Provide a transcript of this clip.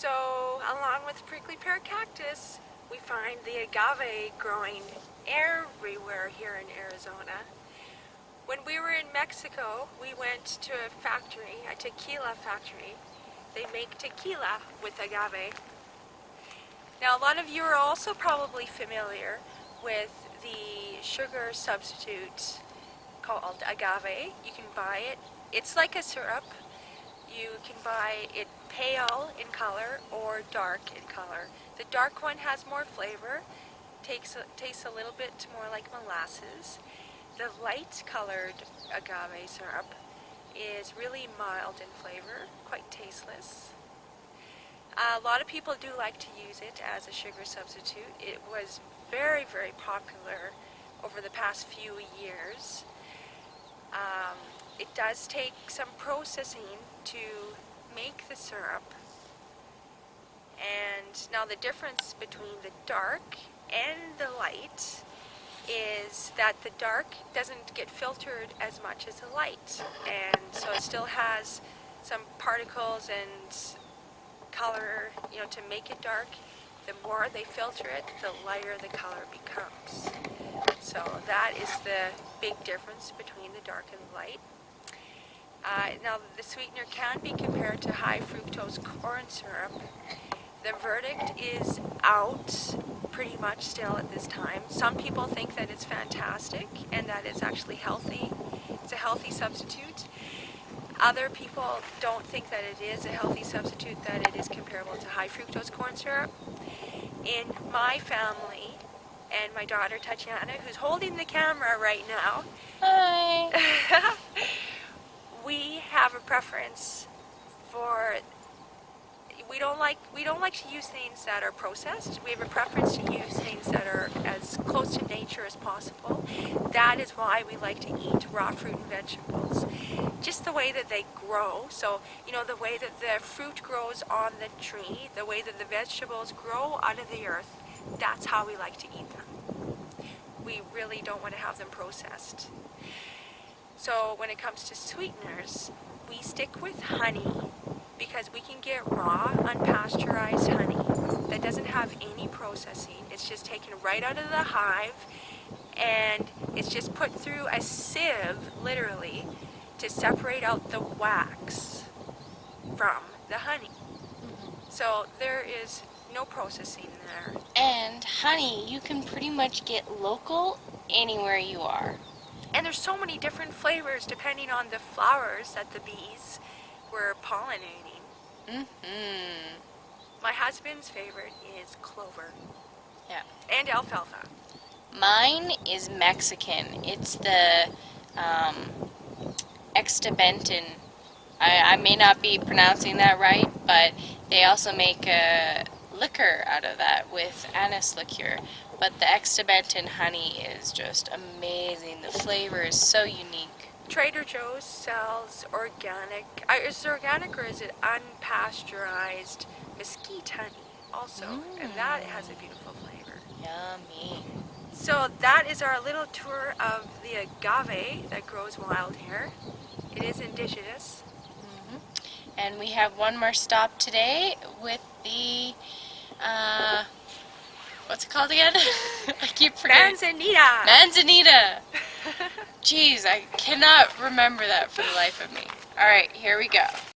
So, along with prickly pear cactus, we find the agave growing everywhere here in Arizona. When we were in Mexico, we went to a factory, a tequila factory. They make tequila with agave. Now, a lot of you are also probably familiar with the sugar substitute called agave. You can buy it. It's like a syrup. You can buy it pale in color or dark in color. The dark one has more flavor, tastes a little bit more like molasses. The light colored agave syrup is really mild in flavor, quite tasteless. A lot of people do like to use it as a sugar substitute. It was very, very popular over the past few years. It does take some processing to make the syrup. And now the difference between the dark and the light is that the dark doesn't get filtered as much as the light. And so it still has some particles and color, to make it dark. The more they filter it, the lighter the color becomes. So that is the big difference between the dark and the light. Now the sweetener can be compared to high fructose corn syrup. The verdict is out pretty much still at this time. Some people think that it's fantastic and that it's actually healthy. It's a healthy substitute. Other people don't think that it is a healthy substitute, that it is comparable to high fructose corn syrup. In my family, and my daughter Tatiana, who's holding the camera right now, hi. We have a preference for, we don't like to use things that are processed. We have a preference to use things that are as close to nature as possible. That is why we like to eat raw fruit and vegetables, just the way that they grow. So, the way that the fruit grows on the tree, the way that the vegetables grow out of the earth, that's how we like to eat them. We really don't want to have them processed. So when it comes to sweeteners, we stick with honey because we can get raw, unpasteurized honey that doesn't have any processing. It's just taken right out of the hive and it's just put through a sieve, literally, to separate out the wax from the honey. So there is no processing there. And honey, you can pretty much get local anywhere you are. And there's so many different flavors depending on the flowers that the bees were pollinating. My husband's favorite is clover. Yeah. And alfalfa. Mine is Mexican. It's the extabentin. I may not be pronouncing that right, but they also make a liquor out of that with anise liqueur. But the extabentin honey is just amazing. The flavor is so unique. Trader Joe's sells organic. Is it organic or is it unpasteurized mesquite honey also? And that has a beautiful flavor. Yummy. So that is our little tour of the agave that grows wild here. It is indigenous. And we have one more stop today with the, what's it called again? I keep forgetting. Manzanita! Manzanita! Jeez, I cannot remember that for the life of me. Alright, here we go.